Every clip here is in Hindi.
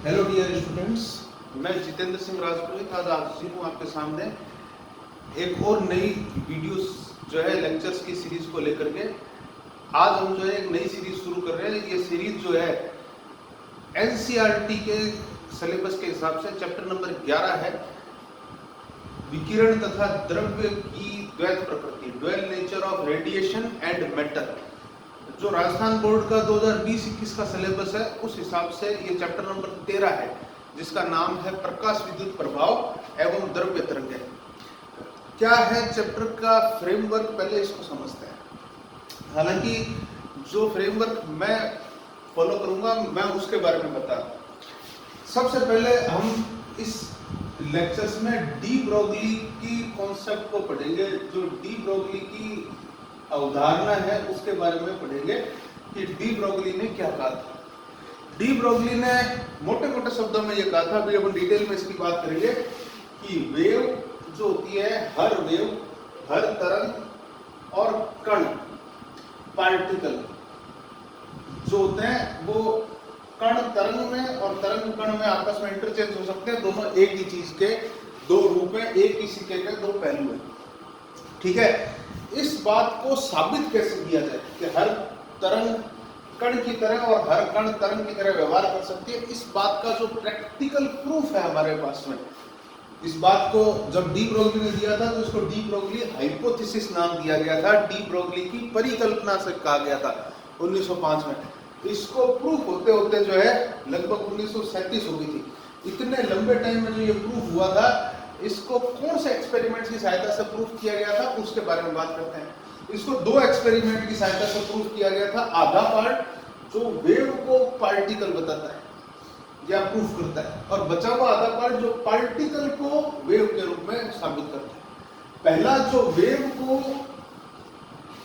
हेलो डियर स्टूडेंट्स, मैं जितेंद्र सिंह राजपुरोहित आज हाजिर हूँ आपके सामने एक और नई वीडियोस जो है लेक्चर्स की सीरीज को लेकर के। आज हम जो है एक नई सीरीज शुरू कर रहे हैं। ये सीरीज जो है एनसीईआरटी के सिलेबस के हिसाब से चैप्टर नंबर 11 है, विकिरण तथा द्रव्य की द्वैत प्रकृति, dual nature of radiation and matter. जो राजस्थान बोर्ड का 2020-21 का सिलेबस है उस हिसाब से ये चैप्टर नंबर 13 है, जिसका नाम है प्रकाश विद्युत प्रभाव एवं द्रव्य तरंगें। क्या है चैप्टर का फ्रेमवर्क, पहले इसको समझते हैं। हालांकि जो फ्रेमवर्क मैं फॉलो करूंगा मैं उसके बारे में बता रहा हूं। सबसे पहले हम इस लेक्चर्स में डी ब्रोगली की कॉन्सेप्ट को पढ़ेंगे। जो डी ब्रोगली की अवधारणा है उसके बारे में पढ़ेंगे कि डी ब्रोगली ने क्या कहा था। डी ब्रोगली ने मोटे मोटे शब्दों में ये कहा था, अभी अपन डिटेल में इसकी बात करेंगे कि वेव जो होती है, हर वेव, हर तरंग और कण, पार्टिकल जो होते हैं वो कण तरंग में और तरंग कण में आपस में इंटरचेंज हो सकते हैं। दोनों एक ही चीज के दो रूप हैं, एक ही सिक्के के दो पहलू हैं। ठीक है, इस बात को साबित कैसे किया जाए कि हर तरंग कण की तरह और हर कण तरंग की तरह व्यवहार कर सकती है। इस बात का जो प्रैक्टिकल प्रूफ है हमारे पास में, इस बात को जब डी ब्रोगली ने दिया था तो इसको डी ब्रोगली हाइपोथेसिस नाम दिया गया था। डी ब्रोगली की परिकल्पना से कहा गया था 1905 में। इसको प्रूफ होते होते जो है लगभग 1937 हो गई थी। इतने लंबे टाइम में जो ये प्रूफ हुआ था, इसको कौन से एक्सपेरिमेंट की सहायता से प्रूफ किया गया था उसके बारे में बात करते हैं। इसको दो एक्सपेरिमेंट की सहायता से प्रूफ किया गया था। आधा पार्ट जो वेव को पार्टिकल बताता है या प्रूफ करता है, और बचा हुआ आधा पार्ट जो पार्टिकल को वेव के रूप में साबित करता है। पहला जो वेव को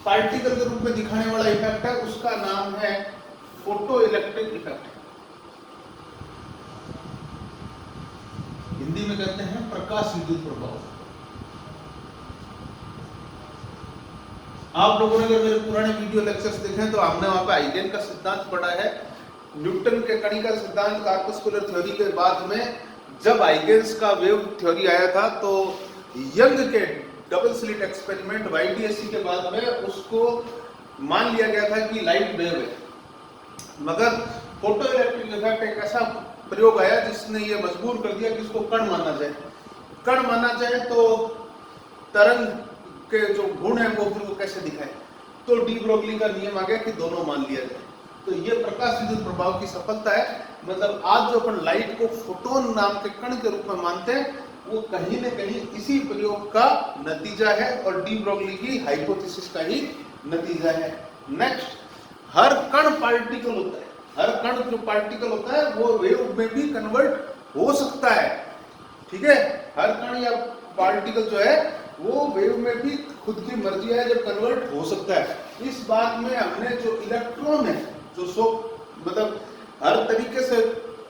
पार्टिकल के रूप में दिखाने वाला इफेक्ट है उसका नाम है फोटो इलेक्ट्रिक इफेक्ट। हिंदी में कहते हैं प्रकाश विद्युत प्रभाव। आप लोगों ने अगर मेरे पुराने वीडियो लेक्चर्स देखे तो हमने वहां पे आइगेन का सिद्धांत पढ़ा है। न्यूटन के कणिका सिद्धांत, कॉर्पस्कुलर थ्योरी के बाद में जब आइगेन्स का वेव थ्योरी आया था तो यंग के डबल स्लिट एक्सपेरिमेंट YDSC के बाद में उसको मान लिया गया था कि लाइट वेव है। मगर फोटो इलेक्ट्रिक इफेक्ट एक ऐसा प्रयोग आया जिसने ये मजबूर कर दिया कि इसको कण माना जाए। कण माना जाए तो तरंग के जो गुण है वो फिर वो कैसे दिखाए, तो डी ब्रोगली का नियम आ गया कि दोनों मान लिया जाए। तो ये प्रकाश विद्युत प्रभाव की सफलता है। मतलब आज जो अपन लाइट को फोटोन नाम के कण के रूप में मानते हैं वो कहीं न कहीं इसी प्रयोग का नतीजा है और डी ब्रोगली की हाइपोथेसिस का ही नतीजा है। नेक्स्ट, हर कण पार्टिकल होता है। हर कण जो पार्टिकल होता है वो वेव में भी कन्वर्ट हो सकता है। ठीक है, हर कण या पार्टिकल जो है वो वेव में भी खुद की मर्जी है जब कन्वर्ट हो सकता है। इस बात में हमने जो इलेक्ट्रॉन है जो मतलब हर तरीके से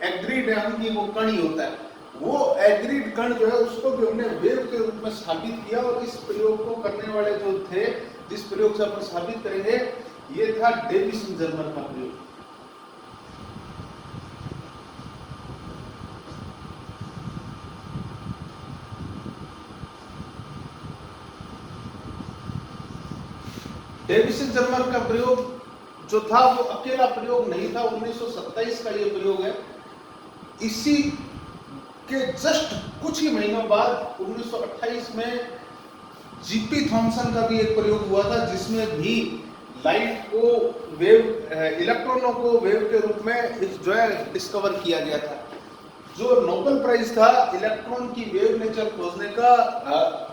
एग्रीड है हम कि वो कण ही होता है, वो एग्रीड कण जो है उसको भी हमने वेव के रूप में साबित किया। और इस प्रयोग को करने वाले जो थे, जिस प्रयोग से अपन साबित करेंगे, ये था डेविसन-जर्मर का प्रयोग। डेविसन-जर्मर का प्रयोग जो था वो अकेला प्रयोग नहीं था, 1927 का ये प्रयोग है। इसी के जस्ट कुछ ही महीनों बाद 1928 में जीपी थॉमसन का भी एक प्रयोग हुआ था जिसमें भी लाइट को वेव, इलेक्ट्रॉनों को वेव के रूप में जो है डिस्कवर किया गया था। जो नोबेल प्राइज था इलेक्ट्रॉन की वेव नेचर खोजने का,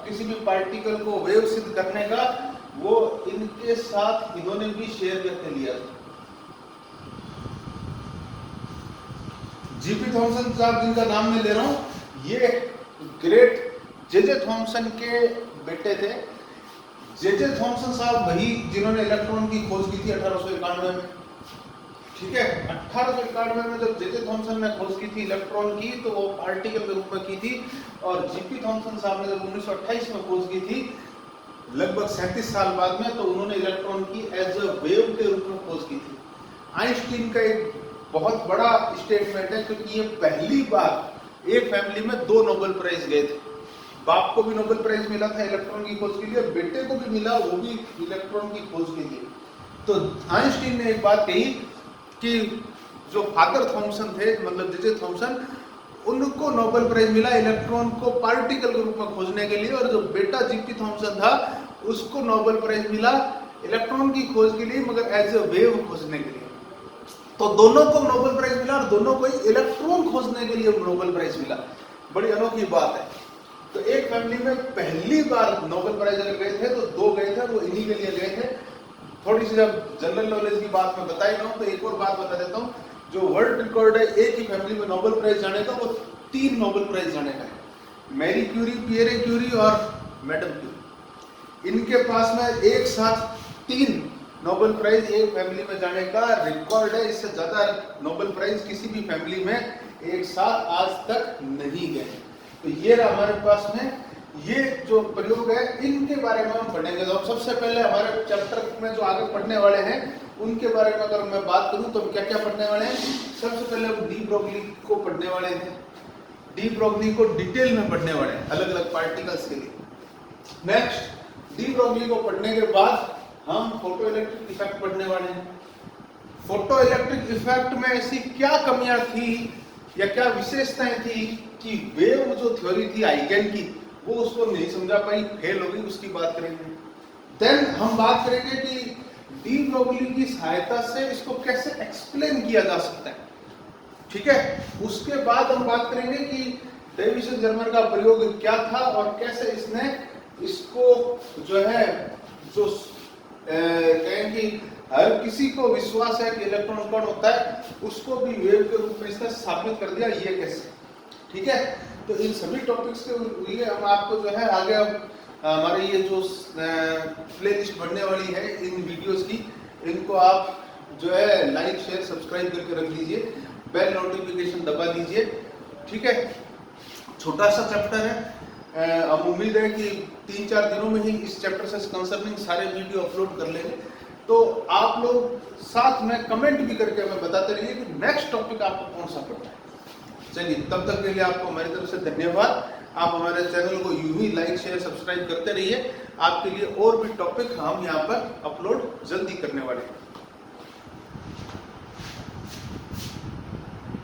किसी भी पार्टिकल को वेव सिद्ध करने का, वो इनके साथ इन्होंने भी शेयर करके लिया था। जीपी थॉमसन साहब जिनका नाम मैं ले रहा हूं, ये ग्रेट जे थॉमसन के बेटे थे। जे थॉमसन साहब वही जिन्होंने इलेक्ट्रॉन की खोज की थी 1891 में। ठीक है, 1891 में जब जे थॉमसन ने खोज की थी इलेक्ट्रॉन की तो वो पार्टिकल के रूप में की थी, और जीपी थॉमसन साहब ने जब 1928 में खोज की थी लगभग 37 साल बाद में, तो उन्होंने इलेक्ट्रॉन की एज अ वेव के रूप में खोज की थी। आइंस्टीन का एक बहुत बड़ा स्टेटमेंट है, क्योंकि ये पहली बार एक फैमिली में 2 नोबेल प्राइज गए थे। बाप को भी नोबेल प्राइज मिला था इलेक्ट्रॉन की खोज के लिए, बेटे को भी मिला, वो भी इलेक्ट्रॉन की खोज के लिए। तो आइंस्टीन ने एक बात कही कि जो फादर थॉमसन थे, मतलब जे थॉमसन, उनको नोबेल प्राइज मिला इलेक्ट्रॉन को पार्टिकल के रूप में खोजने के लिए, और जो बेटा जीपी थॉमसन था उसको नोबेल प्राइज मिला इलेक्ट्रॉन की खोज के लिए, मगर एज ए वेव खोजने के लिए। तो दोनों को नोबेल प्राइज मिला और दोनों को इलेक्ट्रॉन खोजने के लिए नोबेल प्राइज मिला। बड़ी अनोखी बात है। तो एक फैमिली में पहली बार नोबेल प्राइज अगर गए थे तो 2 गए थे, वो इन्हीं के लिए गए थे। थोड़ी सी जब जनरल नॉलेज की बात मैं बताई ना, तो एक और बात बता देता हूँ। जो वर्ल्ड रिकॉर्ड है एक ही फैमिली में नोबेल प्राइज जाने का, वो 3 नोबेल प्राइज जाने का है। मैरी क्यूरी, पियरे क्यूरी और मैडम क्यूरी, इनके पास में एक साथ 3 नोबेल प्राइज एक फैमिली में जाने का रिकॉर्ड है। इससे ज्यादा नोबेल प्राइज किसी भी फैमिली में एक साथ आज तक नहीं गए। तो ये रहा हमारे पास में ये जो प्रयोग है, इनके बारे में हम पढ़ेंगे। तो सबसे पहले हमारे चैप्टर में जो आगे पढ़ने वाले हैं उनके बारे में अगर मैं बात करूं तो हम क्या क्या पढ़ने वाले हैं। सबसे पहले हम डी ब्रोगली को पढ़ने वाले हैं। डी ब्रोगली को डिटेल में पढ़ने वाले हैं अलग अलग पार्टिकल्स के लिए। नेक्स्ट, डी ब्रोगली को पढ़ने के बाद हम फोटो इलेक्ट्रिक इफेक्ट पढ़ने वाले हैं। फोटो इलेक्ट्रिक इफेक्ट में ऐसी क्या कमियां थी या क्या विशेषताएं थी कि वेव जो थ्योरी थी आइगेन की, वो उसको नहीं समझा पाई, फेल हो गई, उसकी बात करेंगे। देन हम बात करेंगे कि डी ब्रोगली की सहायता से इसको कैसे एक्सप्लेन किया जा सकता है, ठीक है। उसके बाद हम बात करेंगे कि डेविसन जर्मर का प्रयोग क्या था और कैसे इसने इसको जो है जो कहें कि हर किसी को विश्वास है कि इलेक्ट्रॉन कण होता है, उसको भी वेव के रूप में इसने स्थापित कर दिया, ये कैसे, ठीक है। तो इन सभी टॉपिक्स के लिए हम आपको जो है आगे हमारे ये जो प्लेलिस्ट बनने वाली है इन वीडियोस की, इनको आप जो है लाइक शेयर सब्सक्राइब करके रख लीजिए, बेल नोटिफिकेशन दबा लीजिए, ठीक है। छोटा सा चैप्टर है, हम उम्मीद है कि 3-4 दिनों में ही इस चैप्टर से कंसर्निंग सारे वीडियो अपलोड कर लेंगे। तो आप लोग साथ में कमेंट भी करके हमें बताते रहिए कि नेक्स्ट टॉपिक आपको कौन सा पढ़ना है। चलिए, तब तक के लिए आपको हमारी तरफ से धन्यवाद। आप हमारे चैनल को यूं ही लाइक शेयर सब्सक्राइब करते रहिए। आपके लिए और भी टॉपिक हम यहाँ पर अपलोड जल्दी करने वाले हैं।